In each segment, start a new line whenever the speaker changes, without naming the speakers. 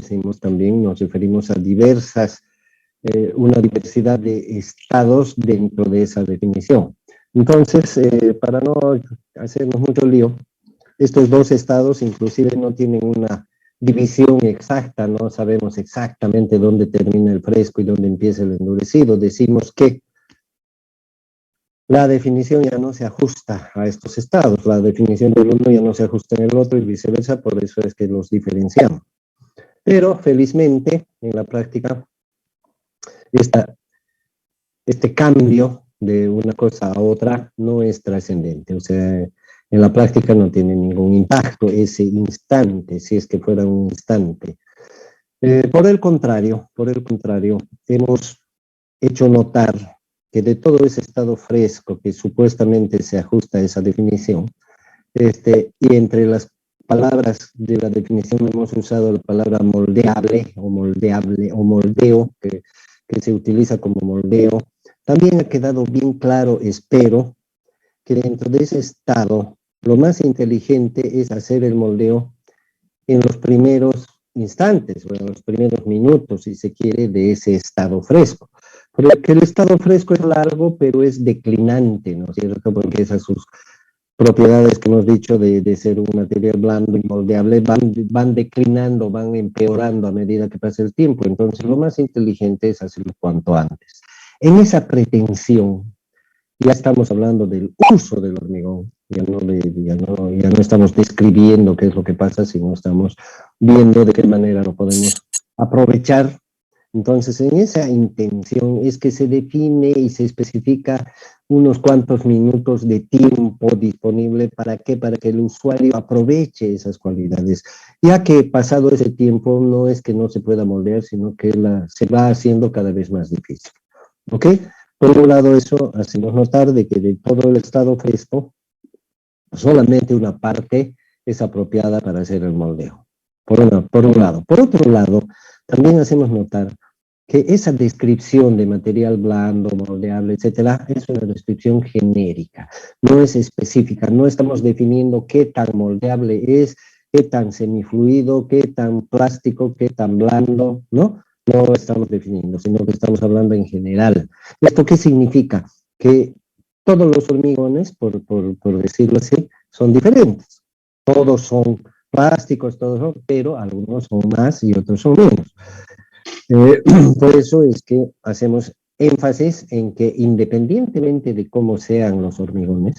decimos también, nos referimos a una diversidad de estados dentro de esa definición. Entonces, para no hacernos mucho lío, estos dos estados inclusive no tienen una división exacta, no sabemos exactamente dónde termina el fresco y dónde empieza el endurecido. Decimos que la definición ya no se ajusta a estos estados, la definición del uno ya no se ajusta en el otro y viceversa, por eso es que los diferenciamos. Pero felizmente, en la práctica, este cambio de una cosa a otra no es trascendente, o sea, en la práctica no tiene ningún impacto ese instante, si es que fuera un instante. Por el contrario, hemos hecho notar que de todo ese estado fresco que supuestamente se ajusta a esa definición, y entre las palabras de la definición hemos usado la palabra moldeable o moldeo, que se utiliza como moldeo. También ha quedado bien claro, espero, que dentro de ese estado lo más inteligente es hacer el moldeo en los primeros instantes o en los primeros minutos, si se quiere, de ese estado fresco. Porque el estado fresco es largo, pero es declinante, ¿no es cierto? Porque esas sus propiedades que hemos dicho de ser un material blando y moldeable van declinando, van empeorando a medida que pasa el tiempo. Entonces, lo más inteligente es hacerlo cuanto antes. En esa pretensión, ya estamos hablando del uso del hormigón, ya no estamos describiendo qué es lo que pasa, sino estamos viendo de qué manera lo podemos aprovechar. Entonces, en esa intención es que se define y se especifica unos cuantos minutos de tiempo disponible. ¿Para qué? Para que el usuario aproveche esas cualidades, ya que pasado ese tiempo no es que no se pueda moldear, sino que se va haciendo cada vez más difícil. ¿Ok? Por un lado, eso hacemos notar de que de todo el estado fresco, solamente una parte es apropiada para hacer el moldeo. Por un lado. Por otro lado, también hacemos notar que esa descripción de material blando, moldeable, etcétera, es una descripción genérica, no es específica, no estamos definiendo qué tan moldeable es, qué tan semifluido, qué tan plástico, qué tan blando, ¿no? No estamos definiendo, sino que estamos hablando en general. ¿Esto qué significa? Que todos los hormigones, por decirlo así, son diferentes. Todos son plásticos, pero algunos son más y otros son menos. Por eso es que hacemos énfasis en que independientemente de cómo sean los hormigones,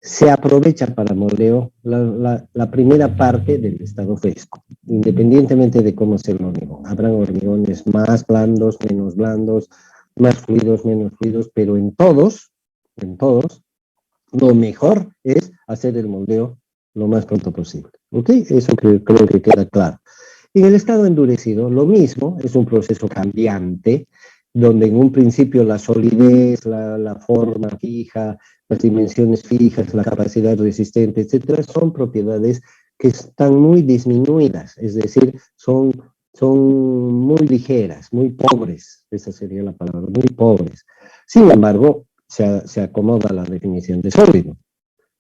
se aprovecha para moldeo la primera parte del estado fresco, independientemente de cómo sea el hormigón. Habrán hormigones más blandos, más fluidos, menos fluidos, pero en todos, lo mejor es hacer el moldeo lo más pronto posible. ¿Ok? Eso creo que queda claro. En el estado endurecido, lo mismo, es un proceso cambiante, donde en un principio la solidez, la forma fija, las dimensiones fijas, la capacidad resistente, etcétera, son propiedades que están muy disminuidas, es decir, son muy ligeras, muy pobres, esa sería la palabra, muy pobres. Sin embargo, se acomoda a la definición de sólido.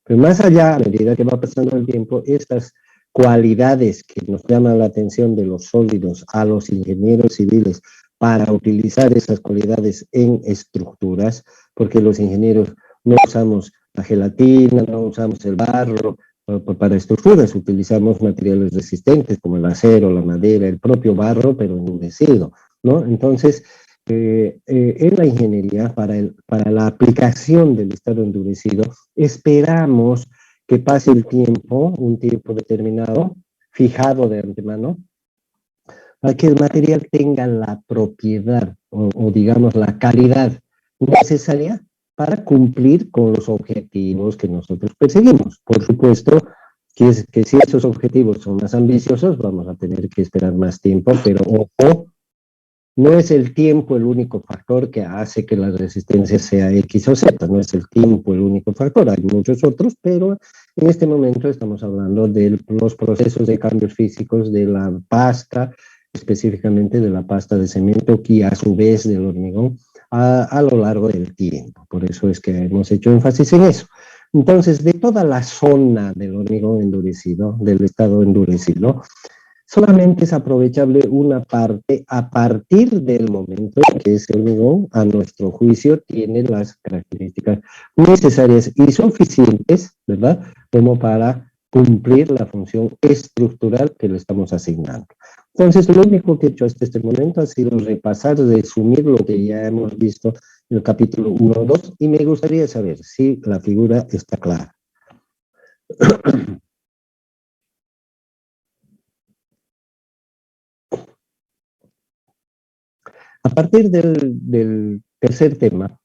Pero más allá, a medida que va pasando el tiempo, estas cualidades que nos llaman la atención de los sólidos a los ingenieros civiles para utilizar esas cualidades en estructuras, porque los ingenieros no usamos la gelatina, no usamos el barro para estructuras, utilizamos materiales resistentes como el acero, la madera, el propio barro, pero endurecido, ¿no? Entonces, en la ingeniería, para la aplicación del estado endurecido, esperamos que pase el tiempo, un tiempo determinado, fijado de antemano, para que el material tenga la propiedad o digamos la calidad necesaria para cumplir con los objetivos que nosotros perseguimos. Por supuesto que si esos objetivos son más ambiciosos, vamos a tener que esperar más tiempo, pero ojo, no es el tiempo el único factor que hace que la resistencia sea X o Z, no es el tiempo el único factor, hay muchos otros, pero en este momento estamos hablando de los procesos de cambios físicos de la pasta, específicamente de la pasta de cemento, y a su vez del hormigón, a lo largo del tiempo. Por eso es que hemos hecho énfasis en eso. Entonces, de toda la zona del hormigón endurecido, del estado endurecido, Solamente es aprovechable una parte a partir del momento que ese hormigón, a nuestro juicio, tiene las características necesarias y suficientes, ¿verdad?, como para cumplir la función estructural que le estamos asignando. Entonces, lo único que he hecho hasta este momento ha sido repasar, resumir lo que ya hemos visto en el capítulo 1 o 2, y me gustaría saber si la figura está clara. A partir del tercer tema,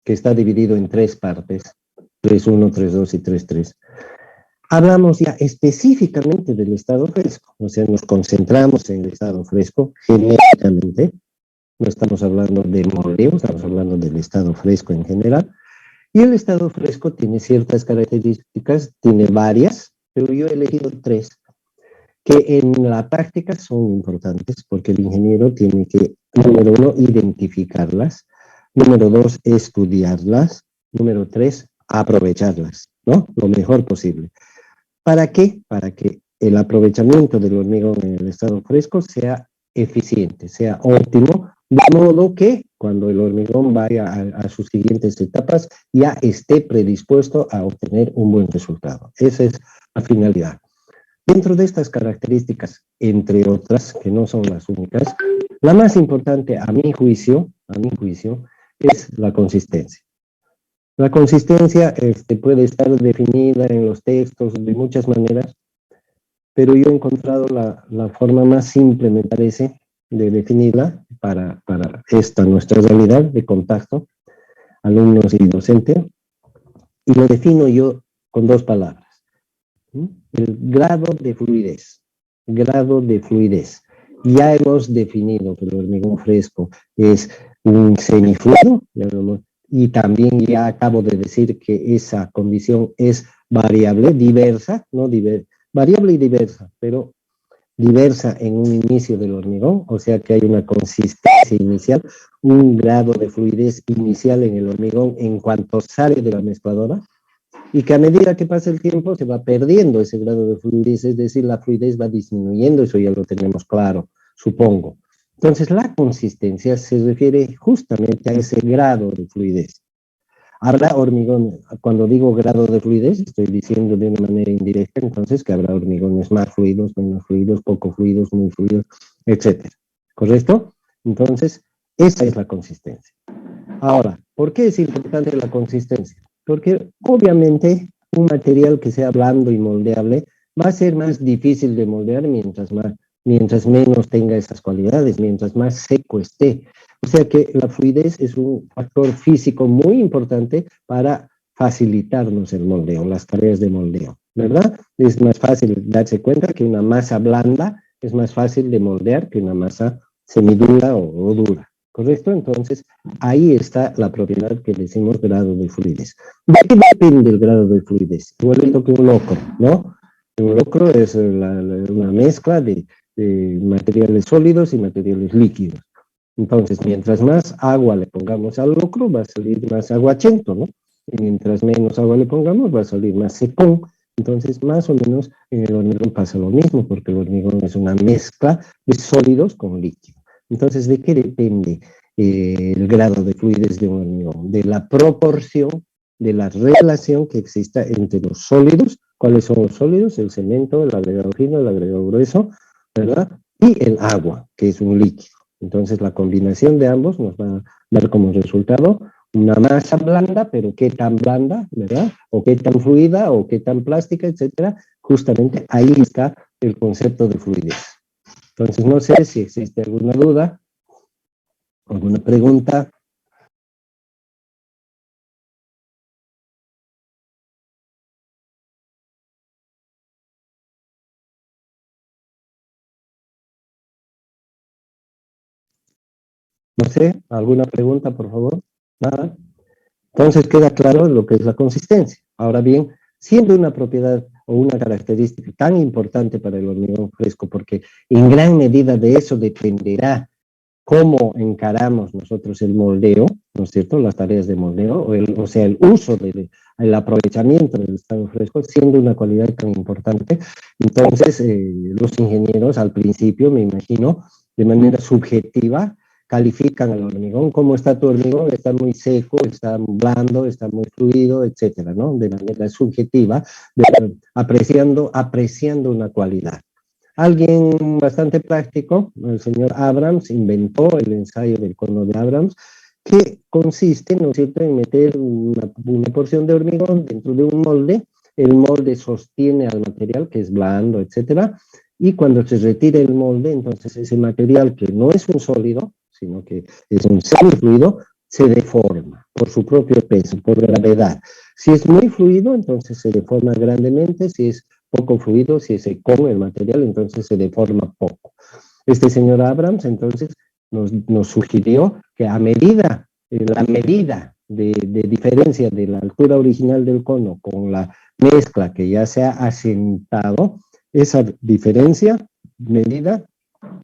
que está dividido en tres partes, 3.1, 3.2 y 3.3, hablamos ya específicamente del estado fresco, o sea, nos concentramos en el estado fresco genéricamente, no estamos hablando de moldeo, estamos hablando del estado fresco en general, y el estado fresco tiene ciertas características, tiene varias, pero yo he elegido tres, que en la práctica son importantes, porque el ingeniero tiene que, número uno, identificarlas, número dos, estudiarlas, número tres, aprovecharlas, ¿no? Lo mejor posible. ¿Para qué? Para que el aprovechamiento del hormigón en el estado fresco sea eficiente, sea óptimo, de modo que cuando el hormigón vaya a sus siguientes etapas ya esté predispuesto a obtener un buen resultado. Esa es la finalidad. Dentro de estas características, entre otras, que no son las únicas, la más importante a mi juicio, es la consistencia. La consistencia puede estar definida en los textos de muchas maneras, pero yo he encontrado la forma más simple, me parece, de definirla para esta nuestra realidad de contacto, alumnos y docente, y lo defino yo con dos palabras. El grado de fluidez. Grado de fluidez. Ya hemos definido que el hormigón fresco es un semifluido, y también ya acabo de decir que esa condición es variable, diversa, no variable y diversa, pero diversa en un inicio del hormigón, o sea que hay una consistencia inicial, un grado de fluidez inicial en el hormigón en cuanto sale de la mezcladora, y que a medida que pasa el tiempo se va perdiendo ese grado de fluidez, es decir, la fluidez va disminuyendo, eso ya lo tenemos claro, supongo. Entonces, la consistencia se refiere justamente a ese grado de fluidez. Habrá hormigón, cuando digo grado de fluidez, estoy diciendo de una manera indirecta, entonces, que habrá hormigones más fluidos, menos fluidos, poco fluidos, muy fluidos, etc. ¿Correcto? Entonces, esa es la consistencia. Ahora, ¿por qué es importante la consistencia? Porque obviamente un material que sea blando y moldeable va a ser más difícil de moldear mientras menos tenga esas cualidades, mientras más seco esté. O sea que la fluidez es un factor físico muy importante para facilitarnos el moldeo, las tareas de moldeo, ¿verdad? Es más fácil darse cuenta que una masa blanda es más fácil de moldear que una masa semidura o dura. ¿Correcto? Entonces, ahí está la propiedad que decimos grado de fluidez. ¿De qué depende el grado de fluidez? Igualito que un locro, ¿no? Un locro es una mezcla de materiales sólidos y materiales líquidos. Entonces, mientras más agua le pongamos al locro, va a salir más aguachento, ¿no? Y mientras menos agua le pongamos, va a salir más secón. Entonces, más o menos en el hormigón pasa lo mismo, porque el hormigón es una mezcla de sólidos con líquidos. Entonces, ¿de qué depende el grado de fluidez de un hormigón? De la proporción, de la relación que exista entre los sólidos. ¿Cuáles son los sólidos? El cemento, el agregado fino, el agregado grueso, ¿verdad? Y el agua, que es un líquido. Entonces, la combinación de ambos nos va a dar como resultado una masa blanda, pero qué tan blanda, ¿verdad? O qué tan fluida, o qué tan plástica, etcétera. Justamente ahí está el concepto de fluidez. Entonces, no sé si existe alguna duda, alguna pregunta. No sé, alguna pregunta, por favor. Nada. Entonces queda claro lo que es la consistencia. Ahora bien, siendo una propiedad o una característica tan importante para el hormigón fresco, porque en gran medida de eso dependerá cómo encaramos nosotros el moldeo, ¿no es cierto?, las tareas de moldeo, o sea, el uso, el aprovechamiento del estado fresco, siendo una cualidad tan importante. Entonces, los ingenieros al principio, me imagino, de manera subjetiva, califican al hormigón. ¿Cómo está tu hormigón? Está muy seco, está blando, está muy fluido, etcétera, ¿no? De manera subjetiva, apreciando una cualidad. Alguien bastante práctico, el señor Abrams, inventó el ensayo del cono de Abrams, que consiste, ¿no es cierto?, en meter una porción de hormigón dentro de un molde. El molde sostiene al material, que es blando, etcétera, y cuando se retira el molde, entonces ese material, que no es un sólido, sino que es un semifluido, se deforma por su propio peso, por gravedad. Si es muy fluido, entonces se deforma grandemente. Si es poco fluido, si se come el material, entonces se deforma poco. Este señor Abrams, entonces, nos sugirió que a medida, la medida de diferencia de la altura original del cono con la mezcla que ya se ha asentado, esa diferencia medida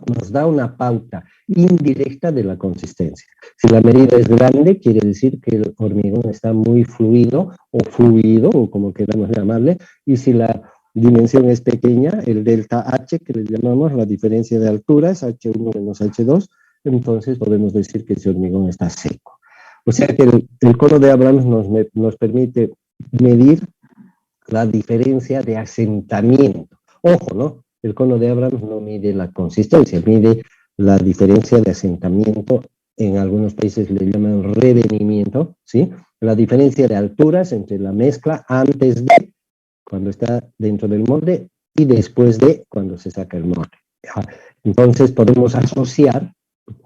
nos da una pauta indirecta de la consistencia. Si la medida es grande, quiere decir que el hormigón está muy fluido, o como queramos llamarle, y si la dimensión es pequeña, el delta H, que le llamamos la diferencia de alturas, H1 menos H2, entonces podemos decir que ese hormigón está seco. O sea que el cono de Abrams nos permite medir la diferencia de asentamiento. Ojo, ¿no? El cono de Abrams no mide la consistencia, mide la diferencia de asentamiento. En algunos países le llaman revenimiento, ¿sí? La diferencia de alturas entre la mezcla antes de, cuando está dentro del molde, y después de, cuando se saca el molde. Entonces podemos asociar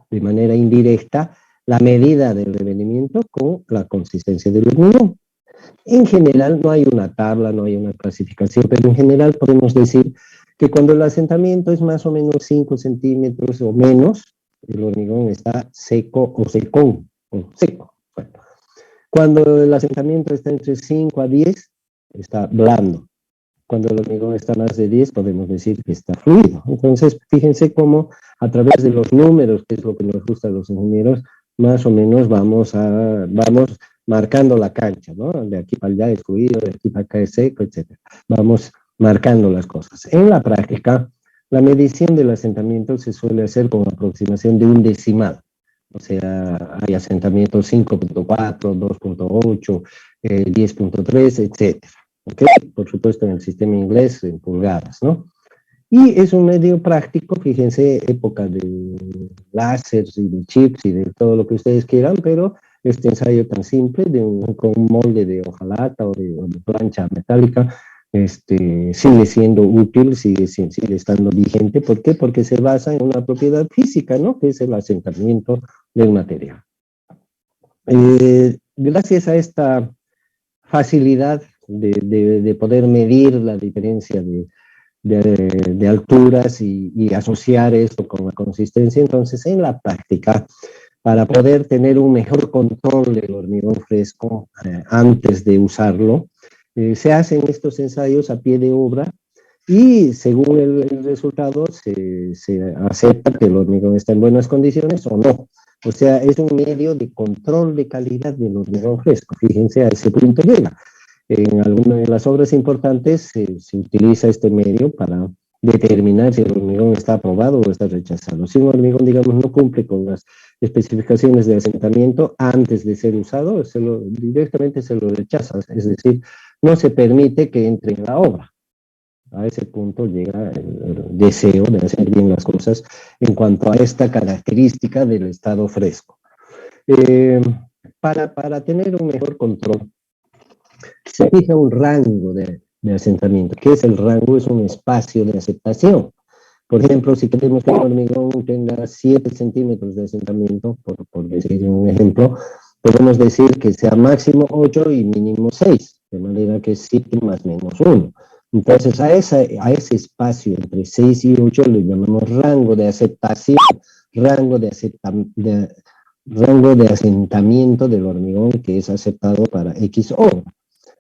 de manera indirecta la medida del revenimiento con la consistencia del hormigón. En general no hay una tabla, no hay una clasificación, pero en general podemos decir que cuando el asentamiento es más o menos 5 centímetros o menos, el hormigón está seco o secón, o seco. Bueno, cuando el asentamiento está entre 5 a 10, está blando. Cuando el hormigón está más de 10, podemos decir que está fluido. Entonces, fíjense cómo a través de los números, que es lo que nos gusta a los ingenieros, más o menos vamos marcando la cancha, ¿no? De aquí para allá es fluido, de aquí para acá es seco, etc. Vamos marcando las cosas. En la práctica, la medición del asentamiento se suele hacer con aproximación de un decimal. O sea, hay asentamientos 5.4, 2.8, 10.3, etc. ¿Okay? Por supuesto, en el sistema inglés, en pulgadas, ¿no? Y es un medio práctico, fíjense, época de láseres y de chips y de todo lo que ustedes quieran, pero este ensayo tan simple con un molde de hojalata o de plancha metálica, sigue siendo útil, sigue estando vigente. ¿Por qué? Porque se basa en una propiedad física, ¿no? Que es el asentamiento del material. Gracias a esta facilidad de poder medir la diferencia de alturas y asociar esto con la consistencia, entonces en la práctica, para poder tener un mejor control del hormigón fresco antes de usarlo, se hacen estos ensayos a pie de obra y según el resultado se acepta que el hormigón está en buenas condiciones o no. O sea, es un medio de control de calidad del hormigón fresco. Fíjense, a ese punto llega. En algunas de las obras importantes se utiliza este medio para determinar si el hormigón está aprobado o está rechazado. Si un hormigón, digamos, no cumple con las especificaciones de asentamiento antes de ser usado, directamente se lo rechaza, es decir, no se permite que entre en la obra. A ese punto llega el deseo de hacer bien las cosas en cuanto a esta característica del estado fresco. Para tener un mejor control, se fija un rango de asentamiento. ¿Qué es el rango? Es un espacio de aceptación. Por ejemplo, si queremos que un hormigón tenga 7 centímetros de asentamiento, por decir un ejemplo, podemos decir que sea máximo 8 y mínimo 6, de manera que 7 más menos 1. Entonces, a ese espacio entre 6 y 8 le llamamos rango de aceptación, rango de asentamiento del hormigón que es aceptado para X obra.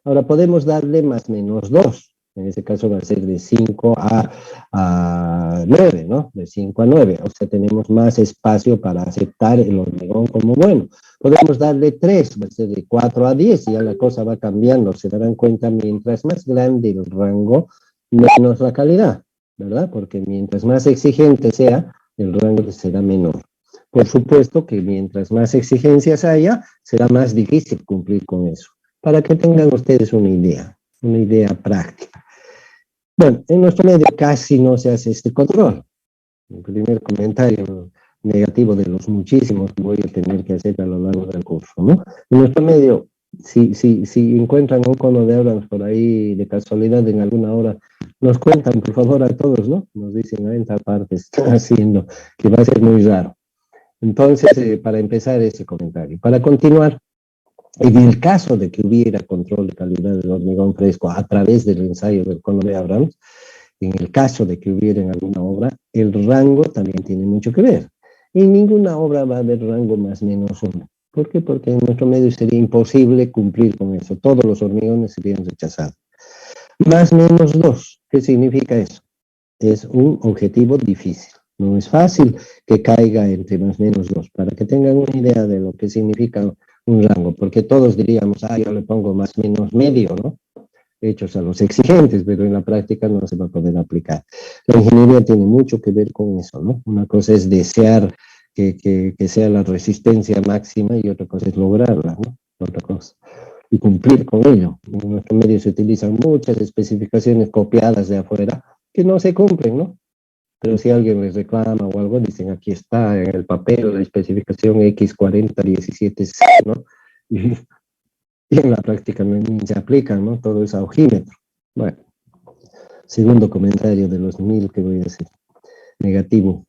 Ahora podemos darle más menos 2. En ese caso va a ser de 5 a 9, ¿no? De 5 a 9. O sea, tenemos más espacio para aceptar el hormigón como bueno. Podemos darle 3, va a ser de 4 a 10, y ya la cosa va cambiando. Se darán cuenta, mientras más grande el rango, menos la calidad, ¿verdad? Porque mientras más exigente sea, el rango será menor. Por supuesto que mientras más exigencias haya, será más difícil cumplir con eso. Para que tengan ustedes una idea práctica. Bueno, en nuestro medio casi no se hace este control. El primer comentario negativo de los muchísimos que voy a tener que hacer a lo largo del curso, ¿no? En nuestro medio, si encuentran un cono de Abrams por ahí de casualidad en alguna hora, nos cuentan, por favor, a todos, ¿no? Nos dicen, en tal parte están haciendo, que va a ser muy raro. Entonces, para empezar ese comentario. Para continuar, en el caso de que hubiera control de calidad del hormigón fresco a través del ensayo del cono de Abrams, en el caso de que hubiera en alguna obra, el rango también tiene mucho que ver. En ninguna obra va a haber rango más menos uno. ¿Por qué? Porque en nuestro medio sería imposible cumplir con eso. Todos los hormigones serían rechazados. Más menos 2. ¿Qué significa eso? Es un objetivo difícil. No es fácil que caiga entre más menos 2. Para que tengan una idea de lo que significa un rango, porque todos diríamos, yo le pongo más menos medio, ¿no? Hechos a los exigentes, pero en la práctica no se va a poder aplicar. La ingeniería tiene mucho que ver con eso, ¿no? Una cosa es desear que sea la resistencia máxima y otra cosa es lograrla, ¿no? Otra cosa. Y cumplir con ello. En nuestro medio se utilizan muchas especificaciones copiadas de afuera que no se cumplen, ¿no? Pero si alguien les reclama o algo, dicen, aquí está en el papel la especificación X4017C, ¿no? Y en la práctica ni se aplican, ¿no? Todo es a ojímetro. Bueno, segundo comentario de los 1000 que voy a hacer, negativo.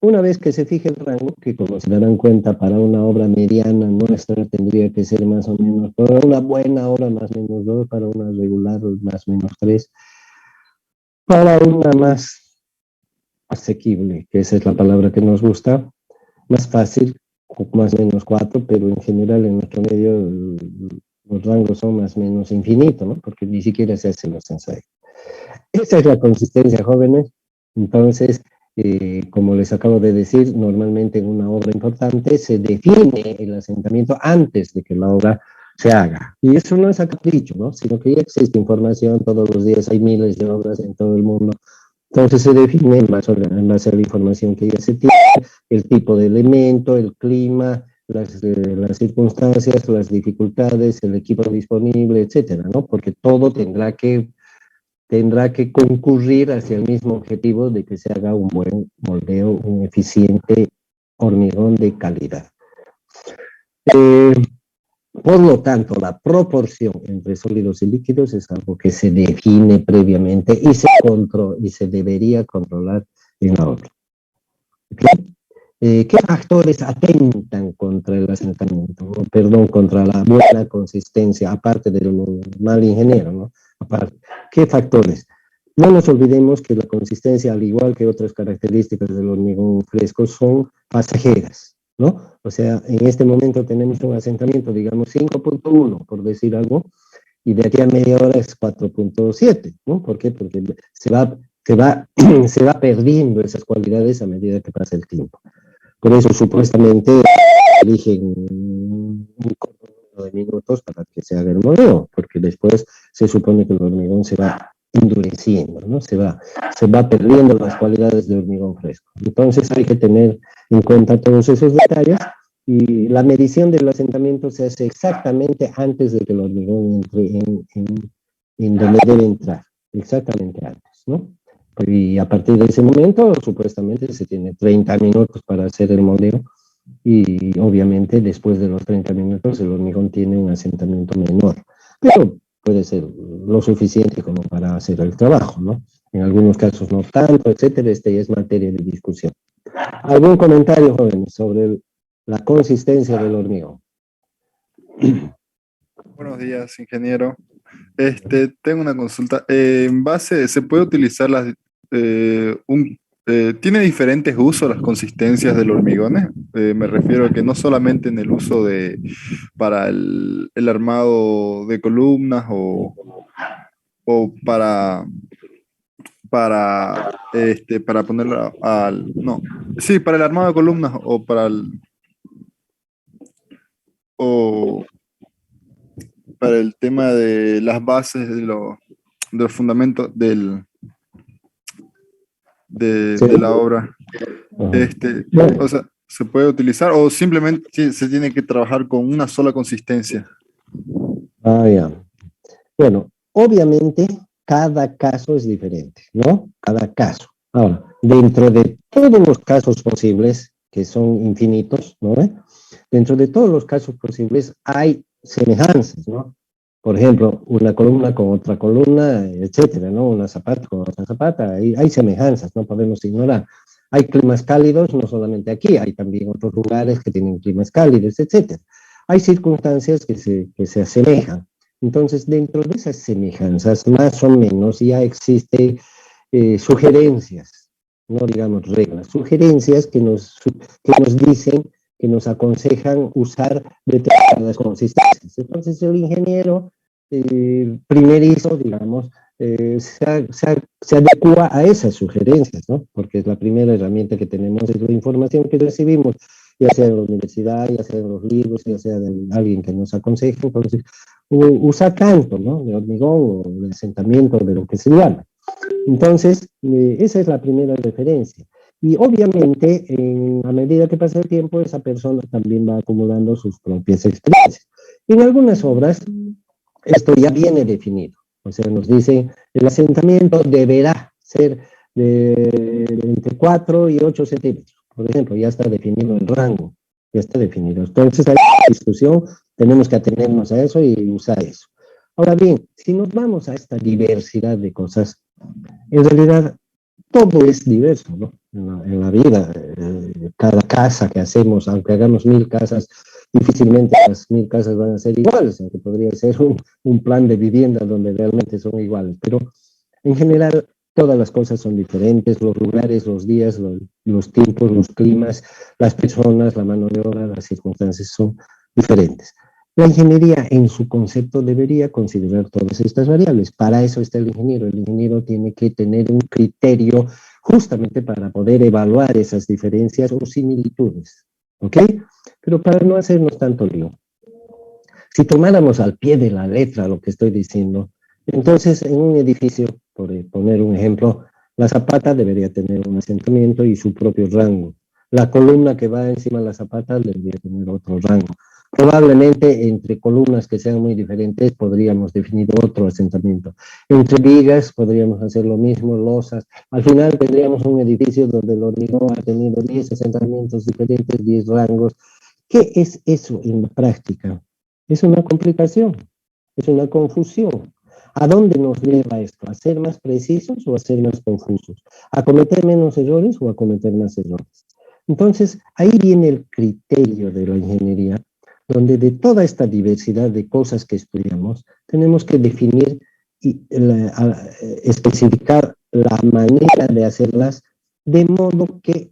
Una vez que se fije el rango, que como se darán cuenta, para una obra mediana nuestra tendría que ser más o menos, para una buena obra más o menos 2, para una regular más o menos 3, para una más asequible, que esa es la palabra que nos gusta, más fácil, más o menos 4, pero en general en nuestro medio los rangos son más o menos infinitos, ¿no? Porque ni siquiera se hacen los ensayos. Esa es la consistencia, jóvenes. Entonces, como les acabo de decir, normalmente en una obra importante se define el asentamiento antes de que la obra se haga. Y eso no es a capricho, ¿no? Sino que ya existe información todos los días, hay miles de obras en todo el mundo. Entonces se define en base a la información que ya se tiene, el tipo de elemento, el clima, las circunstancias, las dificultades, el equipo disponible, etcétera, ¿no? Porque todo tendrá que concurrir hacia el mismo objetivo de que se haga un buen moldeo, un eficiente hormigón de calidad. Por lo tanto, la proporción entre sólidos y líquidos es algo que se define previamente y se debería controlar en la obra. ¿Okay? ¿Qué factores atentan contra el asentamiento? Perdón, contra la buena consistencia, aparte del mal ingeniero, ¿no? Aparte, ¿qué factores? No nos olvidemos que la consistencia, al igual que otras características del hormigón fresco, son pasajeras, ¿no? O sea, en este momento tenemos un asentamiento, digamos, 5.1, por decir algo, y de aquí a media hora es 4.7, ¿no? ¿Por qué? Porque se va perdiendo esas cualidades a medida que pasa el tiempo. Por eso supuestamente eligen un corto número de minutos para que se haga el moldeo, porque después se supone que el hormigón se va endureciendo, ¿no? Se va perdiendo las cualidades de hormigón fresco. Entonces hay que tener en cuenta todos esos detalles, y la medición del asentamiento se hace exactamente antes de que el hormigón entre en donde debe entrar, exactamente antes, ¿no? Y a partir de ese momento, supuestamente, se tiene 30 minutos para hacer el moldeo, y obviamente después de los 30 minutos el hormigón tiene un asentamiento menor, pero puede ser lo suficiente como para hacer el trabajo, ¿no? En algunos casos no tanto, etcétera. Ya es materia de discusión. ¿Algún comentario, jóvenes, sobre la consistencia del hormigón?
Buenos días, ingeniero. Tengo una consulta. En base, ¿se puede utilizar tiene diferentes usos las consistencias del hormigón? Me refiero a que no solamente en el uso para el armado de columnas o para ponerlo no, sí, para el armado de columnas o para el tema de las bases de los fundamentos
Sí.
de la obra.
Ajá.
O
Bueno,
sea, se puede utilizar o simplemente se tiene que trabajar con una sola consistencia.
ya. Bueno, obviamente cada caso es diferente, ¿no? Cada caso. Ahora, dentro de todos los casos posibles, que son infinitos, ¿no? Dentro de todos los casos posibles hay semejanzas, ¿no? Por ejemplo, una columna con otra columna, etcétera, ¿no? Una zapata con otra zapata, hay semejanzas, no podemos ignorar. Hay climas cálidos, no solamente aquí, hay también otros lugares que tienen climas cálidos, etcétera. Hay circunstancias que se asemejan. Entonces, dentro de esas semejanzas, más o menos ya existen sugerencias, no digamos reglas, sugerencias que nos dicen, que nos aconsejan usar determinadas consistencias. Entonces, el ingeniero primerizo, digamos, se adecua a esas sugerencias, ¿no? Porque es la primera herramienta que tenemos, es la información que recibimos, ya sea en la universidad, ya sea en los libros, ya sea de alguien que nos aconseje. Entonces, usa canto, ¿no? De hormigón o de asentamiento, de lo que se llama. Entonces, esa es la primera referencia. Y obviamente, a medida que pasa el tiempo, esa persona también va acumulando sus propias experiencias. En algunas obras, esto ya viene definido. O sea, nos dice, el asentamiento deberá ser de entre 4 y 8 centímetros. Por ejemplo, ya está definido el rango, ya está definido. Entonces, hay una discusión, tenemos que atenernos a eso y usar eso. Ahora bien, si nos vamos a esta diversidad de cosas, en realidad todo es diverso, ¿no? En la vida, cada casa que hacemos, aunque hagamos 1000 casas, difícilmente las 1000 casas van a ser iguales, aunque podría ser un plan de vivienda donde realmente son iguales, pero en general todas las cosas son diferentes, los lugares, los días, los tiempos, los climas, las personas, la mano de obra, las circunstancias son diferentes. La ingeniería en su concepto debería considerar todas estas variables. Para eso está el ingeniero. El ingeniero tiene que tener un criterio justamente para poder evaluar esas diferencias o similitudes. ¿Ok? Pero para no hacernos tanto lío, si tomáramos al pie de la letra lo que estoy diciendo, entonces en un edificio, por poner un ejemplo, la zapata debería tener un asentamiento y su propio rango. La columna que va encima de la zapata debería tener otro rango. Probablemente entre columnas que sean muy diferentes podríamos definir otro asentamiento. Entre vigas podríamos hacer lo mismo, losas. Al final tendríamos un edificio donde el hormigón ha tenido 10 asentamientos diferentes, 10 rangos. ¿Qué es eso en la práctica? Es una complicación, es una confusión. ¿A dónde nos lleva esto? ¿A ser más precisos o a ser más confusos? ¿A cometer menos errores o a cometer más errores? Entonces, ahí viene el criterio de la ingeniería, donde de toda esta diversidad de cosas que estudiamos, tenemos que definir y especificar la manera de hacerlas de modo que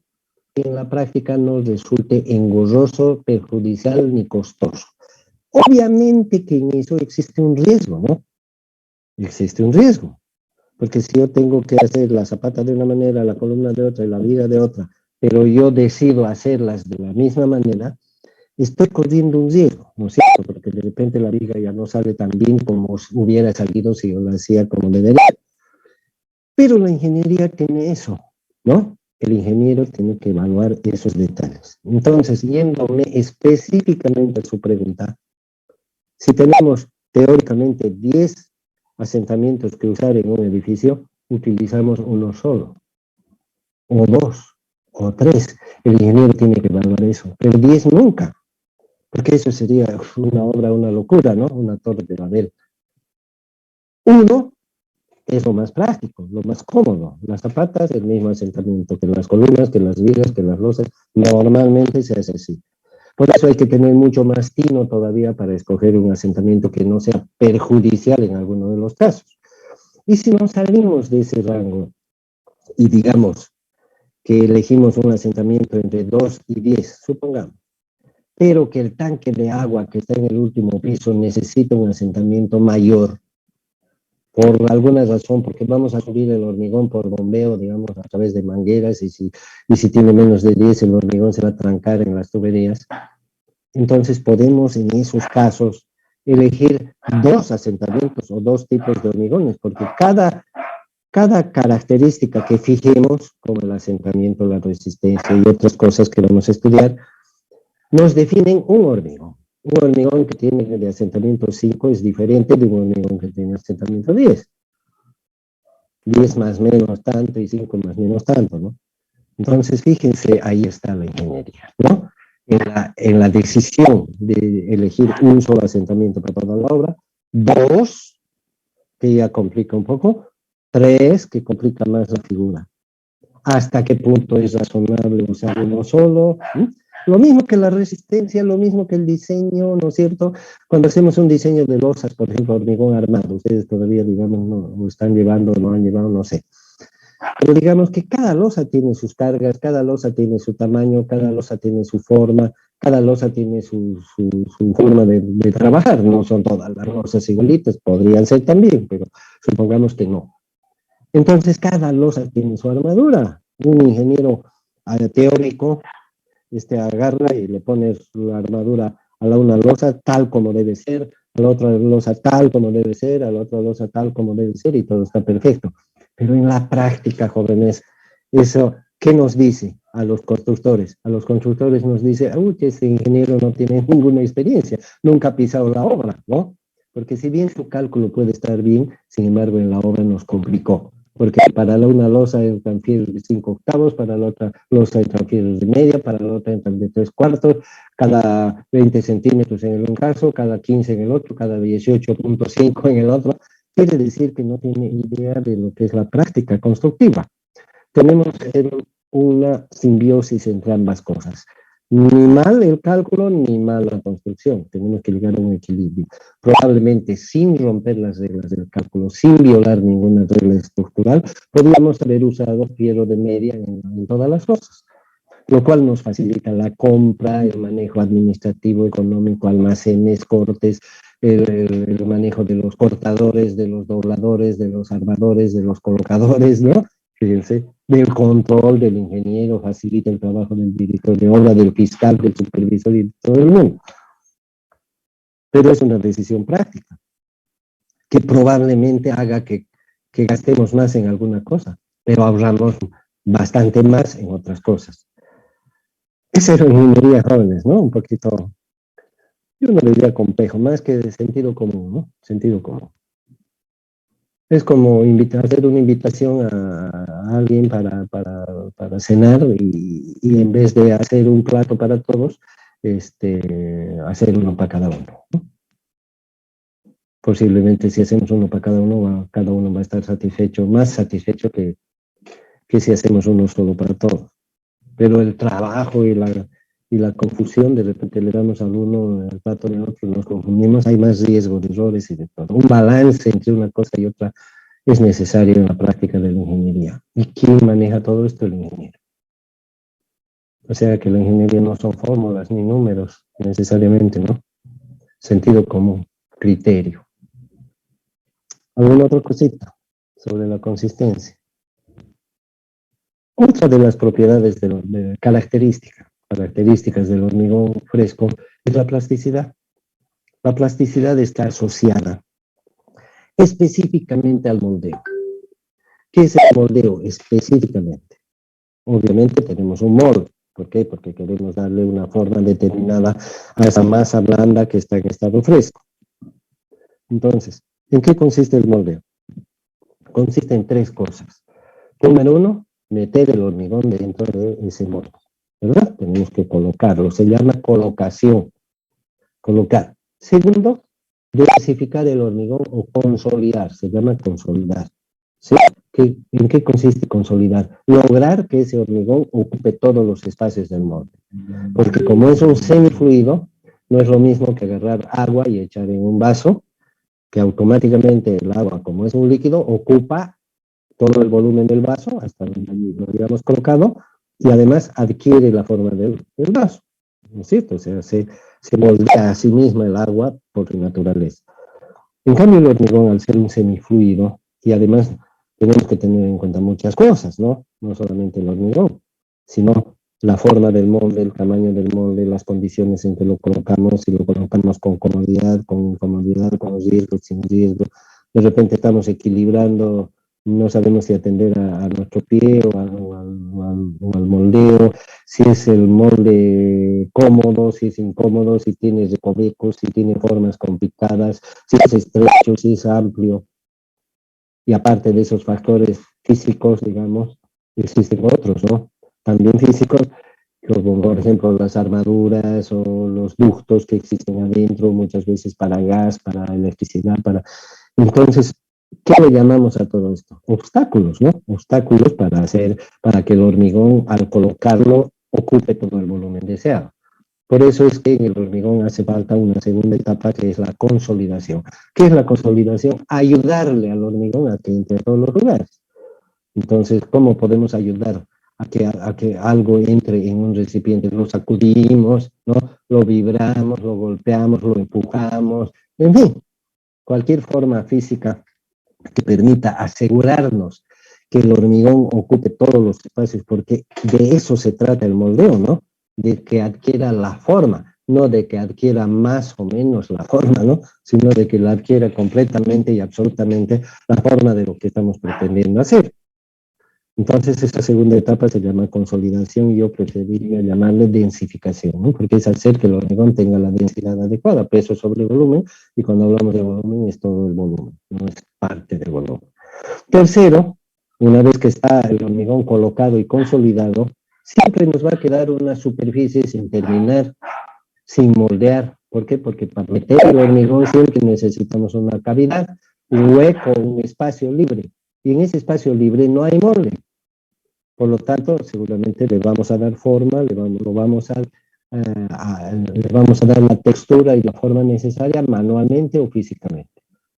en la práctica no resulte engorroso, perjudicial ni costoso. Obviamente que en eso existe un riesgo, ¿no? Existe un riesgo, porque si yo tengo que hacer la zapata de una manera, la columna de otra y la viga de otra, pero yo decido hacerlas de la misma manera, estoy corriendo un riesgo, ¿no es cierto? Porque de repente la viga ya no sale tan bien como hubiera salido si yo la hacía como debería. Pero la ingeniería tiene eso, ¿no? El ingeniero tiene que evaluar esos detalles. Entonces, yéndome específicamente a su pregunta, si tenemos teóricamente 10 asentamientos que usar en un edificio, utilizamos uno solo, o dos, o tres. El ingeniero tiene que evaluar eso, pero 10 nunca, porque eso sería una obra, una locura, ¿no? Una torre de Babel. Uno es lo más práctico, lo más cómodo. Las zapatas, el mismo asentamiento que las columnas, que las vigas, que las losas, normalmente se hace así. Por eso hay que tener mucho más tino todavía para escoger un asentamiento que no sea perjudicial en alguno de los casos. Y si nos salimos de ese rango y digamos que elegimos un asentamiento entre 2 y 10, supongamos, pero que el tanque de agua que está en el último piso necesita un asentamiento mayor, por alguna razón, porque vamos a subir el hormigón por bombeo, digamos, a través de mangueras, y si tiene menos de 10, el hormigón se va a trancar en las tuberías. Entonces podemos en esos casos elegir dos asentamientos o dos tipos de hormigones, porque cada característica que fijemos, como el asentamiento, la resistencia y otras cosas que vamos a estudiar, nos definen un hormigón. Un hormigón que tiene de asentamiento 5 es diferente de un hormigón que tiene asentamiento 10. 10 más menos tanto y 5 más menos tanto, ¿no? Entonces, fíjense, ahí está la ingeniería, ¿no? En la decisión de elegir un solo asentamiento para toda la obra. Dos, que ya complica un poco. Tres, que complica más la figura. ¿Hasta qué punto es razonable usar uno solo? Lo mismo que la resistencia, lo mismo que el diseño, ¿no es cierto? Cuando hacemos un diseño de losas, por ejemplo, hormigón armado, ustedes todavía, digamos, no están llevando, no han llevado, no sé. Pero digamos que cada losa tiene sus cargas, cada losa tiene su tamaño, cada losa tiene su forma, cada losa tiene su forma de trabajar. No son todas las losas igualitas, podrían ser también, pero supongamos que no. Entonces, cada losa tiene su armadura. Un ingeniero teórico agarra y le pone la armadura a una losa tal como debe ser, a la otra losa tal como debe ser, a la otra losa tal como debe ser, y todo está perfecto. Pero en la práctica, jóvenes, eso, ¿qué nos dice a los constructores? A los constructores nos dice, uy, que ese ingeniero no tiene ninguna experiencia, nunca ha pisado la obra, ¿no? Porque si bien su cálculo puede estar bien, sin embargo, en la obra nos complicó. Porque para una losa entran fierros de 5 octavos, para la otra losa entran fierros de media, para la otra entran de 3 cuartos, cada 20 centímetros en un caso, cada 15 en el otro, cada 18.5 en el otro. Quiere decir que no tiene idea de lo que es la práctica constructiva. Tenemos que hacer una simbiosis entre ambas cosas. Ni mal el cálculo, ni mal la construcción. Tenemos que llegar a un equilibrio. Probablemente sin romper las reglas del cálculo, sin violar ninguna regla estructural, podríamos haber usado fierro de media en todas las cosas, lo cual nos facilita la compra, el manejo administrativo, económico, almacenes, cortes, el manejo de los cortadores, de los dobladores, de los armadores, de los colocadores, ¿no? Fíjense, del control del ingeniero, facilita el trabajo del director de obra, del fiscal, del supervisor y de todo el mundo. Pero es una decisión práctica, que probablemente haga que gastemos más en alguna cosa, pero ahorramos bastante más en otras cosas. Esa es la ingeniería, jóvenes, ¿no? Un poquito, yo no le diría complejo, más que de sentido común, ¿no? Sentido común. Es como hacer una invitación a alguien para cenar y en vez de hacer un plato para todos, hacer uno para cada uno, ¿no? Posiblemente si hacemos uno para cada uno va a estar satisfecho, más satisfecho que si hacemos uno solo para todos. Pero el trabajo y la confusión, de repente le damos al uno el plato del otro, nos confundimos, hay más riesgo de errores y de todo. Un balance entre una cosa y otra es necesario en la práctica de la ingeniería. ¿Y quién maneja todo esto? El ingeniero. O sea que la ingeniería no son fórmulas ni números necesariamente, ¿no? Sentido común, criterio. ¿Alguna otra cosita sobre la consistencia? Otra de las propiedades de características del hormigón fresco es la plasticidad. La plasticidad está asociada específicamente al moldeo. ¿Qué es el moldeo específicamente? Obviamente tenemos un molde. ¿Por qué? Porque queremos darle una forma determinada a esa masa blanda que está en estado fresco. Entonces, ¿en qué consiste el moldeo? Consiste en tres cosas. Número uno, meter el hormigón dentro de ese molde, ¿verdad? Tenemos que colocarlo, se llama colocación, colocar. Segundo, densificar el hormigón o consolidar, se llama consolidar. ¿Sí? ¿En qué consiste consolidar? Lograr que ese hormigón ocupe todos los espacios del molde. Porque como es un semifluido, no es lo mismo que agarrar agua y echar en un vaso, que automáticamente el agua, como es un líquido, ocupa todo el volumen del vaso, hasta donde lo habíamos colocado, y además adquiere la forma del vaso, ¿no es cierto? O sea, se moldea a sí misma el agua por naturaleza. En cambio, el hormigón, al ser un semifluido, y además tenemos que tener en cuenta muchas cosas, ¿no? No solamente el hormigón, sino la forma del molde, el tamaño del molde, las condiciones en que lo colocamos, si lo colocamos con comodidad, con incomodidad, con riesgo, sin riesgo. De repente estamos equilibrando, no sabemos si atender a nuestro pie o al moldeo, si es el molde cómodo, si es incómodo, si tiene recovecos, si tiene formas complicadas, si es estrecho, si es amplio. Y aparte de esos factores físicos, digamos, existen otros, ¿no? También físicos, como por ejemplo las armaduras o los ductos que existen adentro, muchas veces para gas, para electricidad, para... Entonces, ¿qué le llamamos a todo esto? Obstáculos, ¿no? Obstáculos para hacer, para que el hormigón al colocarlo ocupe todo el volumen deseado. Por eso es que en el hormigón hace falta una segunda etapa que es la consolidación. ¿Qué es la consolidación? Ayudarle al hormigón a que entre a todos los lugares. Entonces, ¿cómo podemos ayudar a que algo entre en un recipiente? Lo sacudimos, ¿no? Lo vibramos, lo golpeamos, lo empujamos, en fin, cualquier forma física que permita asegurarnos que el hormigón ocupe todos los espacios, porque de eso se trata el moldeo, ¿no? De que adquiera la forma, no de que adquiera más o menos la forma, ¿no? Sino de que la adquiera completamente y absolutamente la forma de lo que estamos pretendiendo hacer. Entonces, esta segunda etapa se llama consolidación y yo preferiría llamarle densificación, ¿no? Porque es hacer que el hormigón tenga la densidad adecuada, peso sobre volumen, y cuando hablamos de volumen es todo el volumen, no es parte del volumen. Tercero, una vez que está el hormigón colocado y consolidado, siempre nos va a quedar una superficie sin terminar, sin moldear. ¿Por qué? Porque para meter el hormigón siempre necesitamos una cavidad, un hueco, un espacio libre. Y en ese espacio libre no hay molde. Por lo tanto, seguramente le vamos a dar forma, le vamos a dar la textura y la forma necesaria manualmente o físicamente.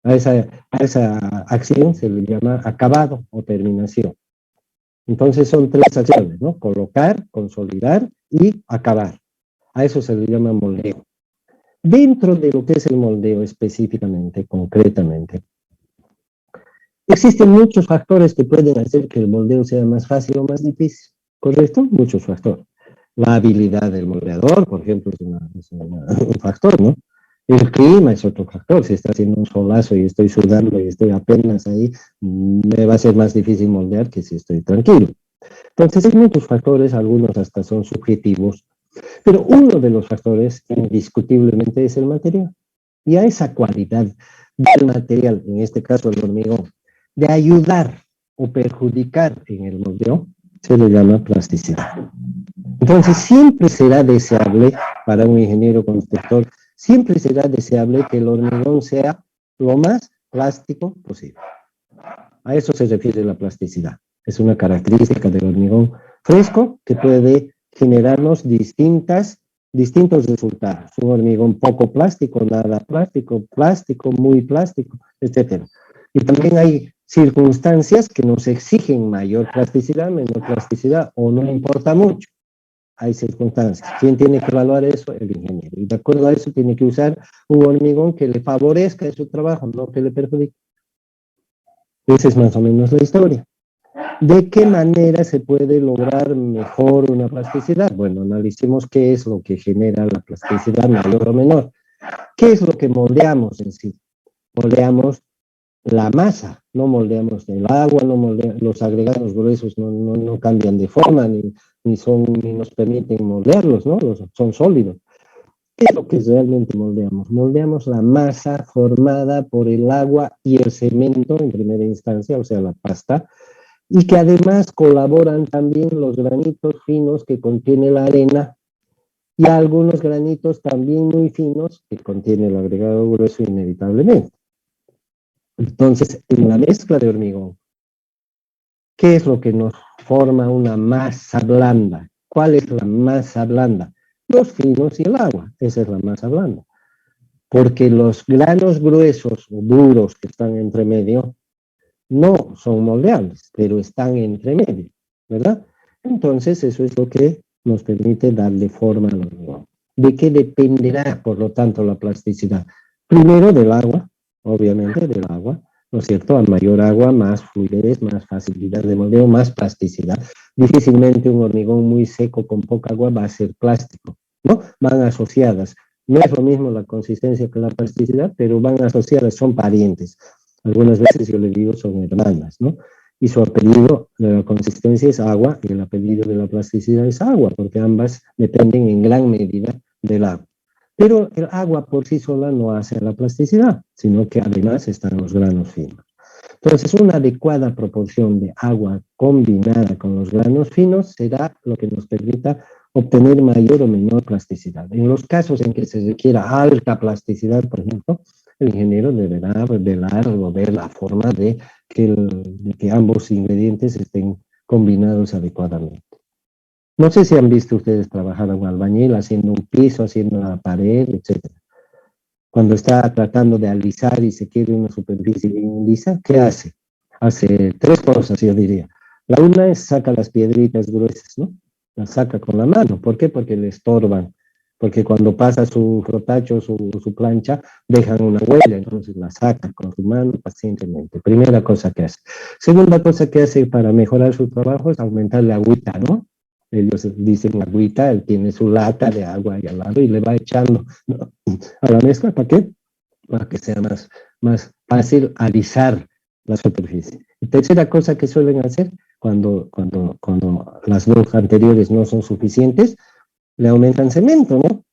A esa acción se le llama acabado o terminación. Entonces son tres acciones, ¿no? Colocar, consolidar y acabar. A eso se le llama moldeo. Dentro de lo que es el moldeo específicamente, concretamente, existen muchos factores que pueden hacer que el moldeo sea más fácil o más difícil, ¿correcto? Muchos factores. La habilidad del moldeador, por ejemplo, un factor, ¿no? El clima es otro factor. Si está haciendo un solazo y estoy sudando y estoy apenas ahí, me va a ser más difícil moldear que si estoy tranquilo. Entonces, hay muchos factores, algunos hasta son subjetivos, pero uno de los factores indiscutiblemente es el material. Y a esa cualidad del material, en este caso el hormigón, de ayudar o perjudicar en el moldeo, se le llama plasticidad. Entonces, siempre será deseable para un ingeniero constructor, siempre será deseable que el hormigón sea lo más plástico posible. A eso se refiere la plasticidad. Es una característica del hormigón fresco que puede generarnos distintos resultados. Un hormigón poco plástico, nada plástico, plástico, muy plástico, etc. Y también hay circunstancias que nos exigen mayor plasticidad, menor plasticidad, o no importa mucho. Hay circunstancias. ¿Quién tiene que evaluar eso? El ingeniero. Y de acuerdo a eso tiene que usar un hormigón que le favorezca en su trabajo, no que le perjudique. Esa es más o menos la historia. ¿De qué manera se puede lograr mejor una plasticidad? Bueno, analicemos qué es lo que genera la plasticidad mayor o menor. ¿Qué es lo que moldeamos en sí? Moldeamos la masa, no moldeamos el agua, no moldeamos, los agregados gruesos no cambian de forma, ni nos permiten moldearlos, ¿no? Son sólidos. ¿Qué es lo que realmente moldeamos? Moldeamos la masa formada por el agua y el cemento en primera instancia, o sea, la pasta, y que además colaboran también los granitos finos que contiene la arena y algunos granitos también muy finos que contiene el agregado grueso inevitablemente. Entonces, en la mezcla de hormigón, ¿qué es lo que nos forma una masa blanda? ¿Cuál es la masa blanda? Los finos y el agua, esa es la masa blanda. Porque los granos gruesos o duros que están entre medio no son moldeables, pero están entre medio, ¿verdad? Entonces, eso es lo que nos permite darle forma al hormigón. ¿De qué dependerá, por lo tanto, la plasticidad? Primero, del agua, obviamente, del agua, ¿no es cierto? A mayor agua, más fluidez, más facilidad de moldeo, más plasticidad. Difícilmente un hormigón muy seco con poca agua va a ser plástico, ¿no? Van asociadas. No es lo mismo la consistencia que la plasticidad, pero van asociadas, son parientes. Algunas veces yo le digo son hermanas, ¿no? Y su apellido de la consistencia es agua y el apellido de la plasticidad es agua, porque ambas dependen en gran medida del agua. Pero el agua por sí sola no hace la plasticidad, sino que además están los granos finos. Entonces, una adecuada proporción de agua combinada con los granos finos será lo que nos permita obtener mayor o menor plasticidad. En los casos en que se requiera alta plasticidad, por ejemplo, el ingeniero deberá velar o ver la forma de que ambos ingredientes estén combinados adecuadamente. No sé si han visto ustedes trabajar a un albañil haciendo un piso, haciendo una pared, etcétera. Cuando está tratando de alisar y se quiere una superficie bien lisa, ¿qué hace? Hace tres cosas, yo diría. La una es saca las piedritas gruesas, ¿no? Las saca con la mano. ¿Por qué? Porque le estorban. Porque cuando pasa su frotacho, su plancha, dejan una huella, entonces la saca con su mano pacientemente. Primera cosa que hace. Segunda cosa que hace para mejorar su trabajo es aumentar la agüita, ¿no? Ellos dicen agüita, él tiene su lata de agua ahí al lado y le va echando, ¿no?, a la mezcla. ¿Para qué? Para que sea más fácil alisar la superficie. Y tercera cosa que suelen hacer cuando las dos anteriores no son suficientes, le aumentan cemento, ¿no?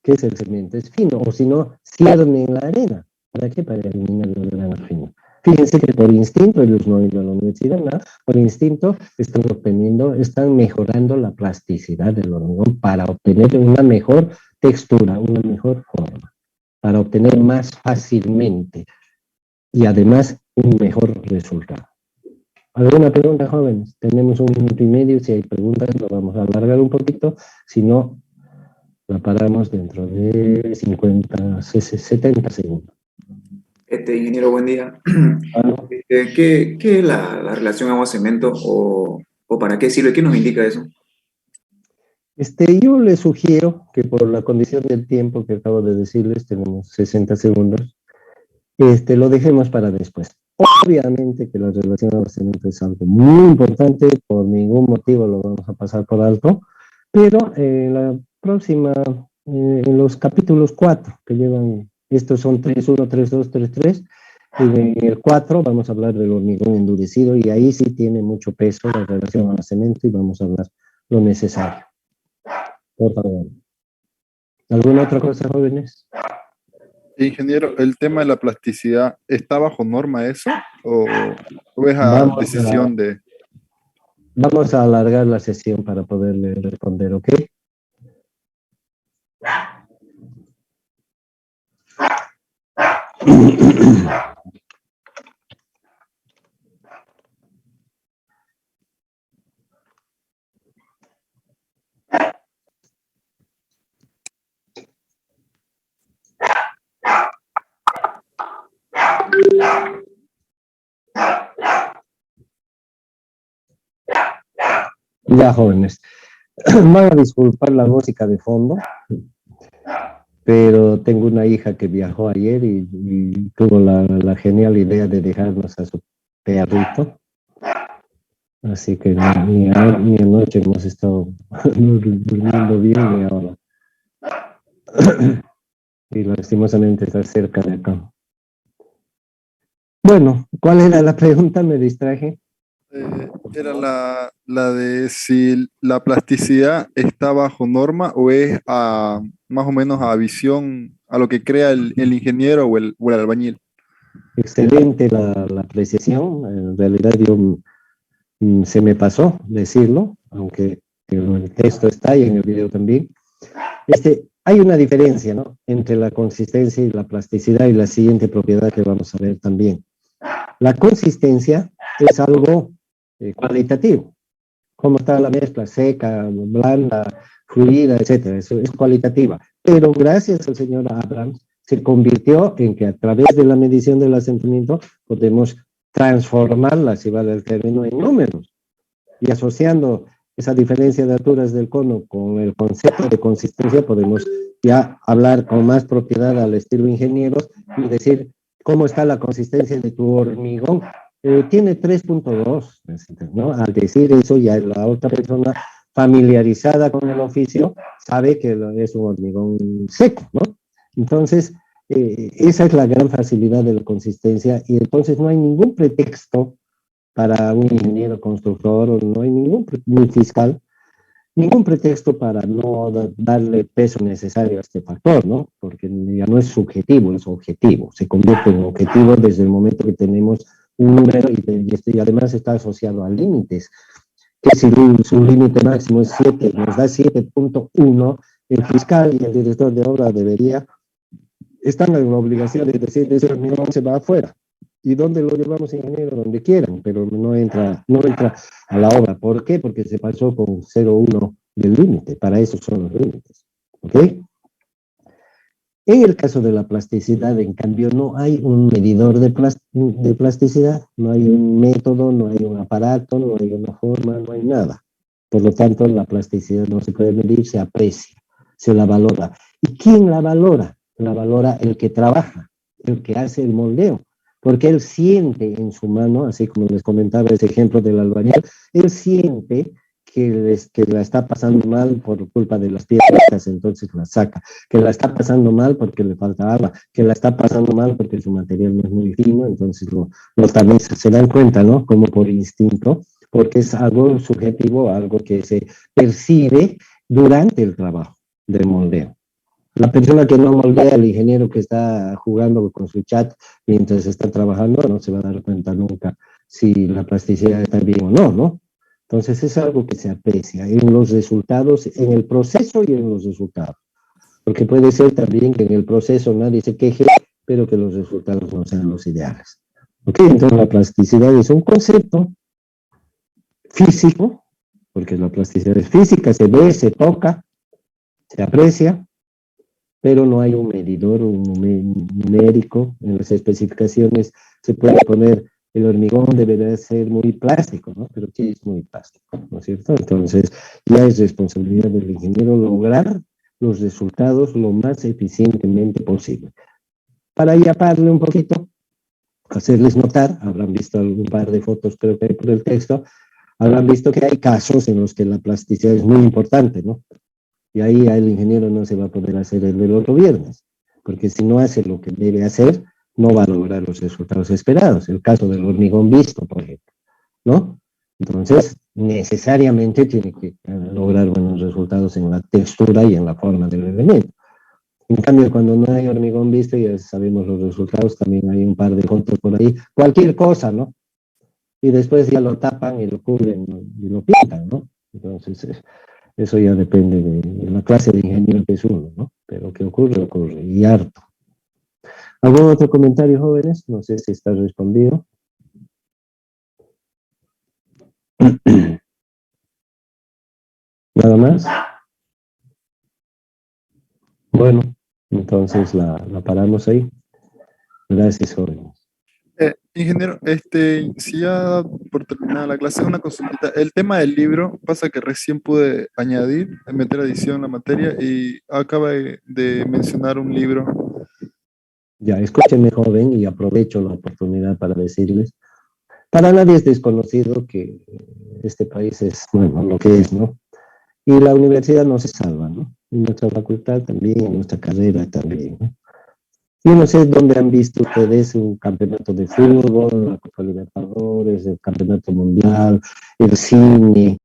¿Qué es el cemento? Es fino, o si no, ciernen en la arena. ¿Para qué? Para eliminar los granos finos. Fíjense que por instinto, ellos no han ido a la universidad, ¿no? Por instinto están mejorando la plasticidad del hormigón para obtener una mejor textura, una mejor forma, para obtener más fácilmente y además un mejor resultado. ¿Alguna pregunta, jóvenes? Tenemos 1 minuto y medio. Si hay preguntas, lo vamos a alargar un poquito. Si no, la paramos dentro de 70 segundos.
Ingeniero, buen día.
¿Algo?
¿Qué es la relación agua-cemento o para qué sirve? ¿Qué nos indica eso?
Yo les sugiero que por la condición del tiempo que acabo de decirles, tenemos 60 segundos, lo dejemos para después. Obviamente que la relación agua-cemento es algo muy importante, por ningún motivo lo vamos a pasar por alto, pero en la próxima, en los capítulos 4, que llevan, estos son 3.1, 3.2, 3.3, en el 4 vamos a hablar del hormigón endurecido y ahí sí tiene mucho peso la relación agua-cemento y vamos a hablar lo necesario. Por favor. ¿Alguna otra cosa, jóvenes?
Ingeniero, ¿el tema de la plasticidad está bajo norma eso? ¿O es a decisión de...?
Vamos a alargar la sesión para poderle responder, ¿ok? Ya, jóvenes, van a disculpar la música de fondo, pero tengo una hija que viajó ayer y tuvo la genial idea de dejarnos a su perrito. Así que ni anoche hemos estado durmiendo bien ni ahora. Y lastimosamente está cerca de acá. Bueno, ¿cuál era la pregunta? Me distraje.
Era la de si la plasticidad está bajo norma o es más o menos a visión, a lo que crea el ingeniero o el albañil.
Excelente la apreciación. En realidad se me pasó decirlo, aunque en el texto está y en el video también. Hay una diferencia, ¿no?, entre la consistencia y la plasticidad y la siguiente propiedad que vamos a ver también. La consistencia es algo cualitativo. ¿Cómo está la mezcla? Seca, blanda, fluida, etcétera. Eso es cualitativa. Pero gracias al señor Abrams se convirtió en que a través de la medición del asentamiento podemos transformarla, si vale el término, en números. Y asociando esa diferencia de alturas del cono con el concepto de consistencia, podemos ya hablar con más propiedad al estilo ingenieros y decir ¿cómo está la consistencia de tu hormigón? Tiene 3.2, ¿no? Al decir eso, ya la otra persona familiarizada con el oficio sabe que es un hormigón seco, ¿no? Entonces, esa es la gran facilidad de la consistencia y entonces no hay ningún pretexto para un ingeniero constructor o no hay ni fiscal, ningún pretexto para no darle peso necesario a este factor, ¿no? Porque ya no es subjetivo, es objetivo. Se convierte en objetivo desde el momento que tenemos un número y además está asociado a límites. Que si su límite máximo es 7, nos da 7.1, el fiscal y el director de obra están en la obligación de decir, ese hormigón se va afuera. ¿Y dónde lo llevamos, ingeniero? Donde quieran, pero no entra a la obra. ¿Por qué? Porque se pasó con 0,1 del límite. Para eso son los límites. ¿Ok? En el caso de la plasticidad, en cambio, no hay un medidor de plasticidad, no hay un método, no hay un aparato, no hay una forma, no hay nada. Por lo tanto, la plasticidad no se puede medir, se aprecia, se la valora. ¿Y quién la valora? La valora el que trabaja, el que hace el moldeo, porque él siente en su mano, así como les comentaba ese ejemplo del albañil, él siente que la está pasando mal por culpa de las piedras, entonces la saca, que la está pasando mal porque le falta agua, que la está pasando mal porque su material no es muy fino, entonces lo tamiza. Se dan cuenta, ¿no? Como por instinto, porque es algo subjetivo, algo que se percibe durante el trabajo de moldeo. La persona que no moldea, el ingeniero que está jugando con su chat mientras está trabajando, no se va a dar cuenta nunca si la plasticidad está bien o no, ¿no? Entonces es algo que se aprecia en los resultados, en el proceso y en los resultados. Porque puede ser también que en el proceso nadie se queje, pero que los resultados no sean los ideales. ¿Ok? Entonces la plasticidad es un concepto físico, porque la plasticidad es física, se ve, se toca, se aprecia, pero no hay un medidor, un numérico. En las especificaciones se puede poner el hormigón debería ser muy plástico, ¿no? Pero ¿qué es muy plástico? ¿No es cierto? Entonces, ya es responsabilidad del ingeniero lograr los resultados lo más eficientemente posible. Para ayaparle un poquito, hacerles notar, habrán visto un par de fotos, creo que hay por el texto, habrán visto que hay casos en los que la plasticidad es muy importante, ¿no? Y ahí el ingeniero no se va a poder hacer el del otro viernes, porque si no hace lo que debe hacer, no va a lograr los resultados esperados. El caso del hormigón visto, por ejemplo, ¿no? Entonces, necesariamente tiene que lograr buenos resultados en la textura y en la forma del elemento. En cambio, cuando no hay hormigón visto, ya sabemos los resultados, también hay un par de fotos por ahí, cualquier cosa, ¿no? Y después ya lo tapan y lo cubren, ¿no? Y lo pintan, ¿no? Entonces, eso ya depende de la clase de ingeniero que es uno, ¿no? Pero que ocurre, ocurre, y harto. ¿Algún otro comentario, jóvenes? No sé si está respondido. ¿Nada más? Bueno, entonces la paramos ahí. Gracias, jóvenes.
Ingeniero, si ya por terminar la clase, una consulta. El tema del libro pasa que recién pude añadir, meter adición en la materia y acaba de mencionar un libro.
Ya, escúchenme, joven, y aprovecho la oportunidad para decirles, para nadie es desconocido que este país es, bueno, lo que es, ¿no? Y la universidad no se salva, ¿no? Y nuestra facultad también, nuestra carrera también, ¿no? Yo no sé dónde han visto ustedes un campeonato de fútbol, la Copa Libertadores, el campeonato mundial, el cine,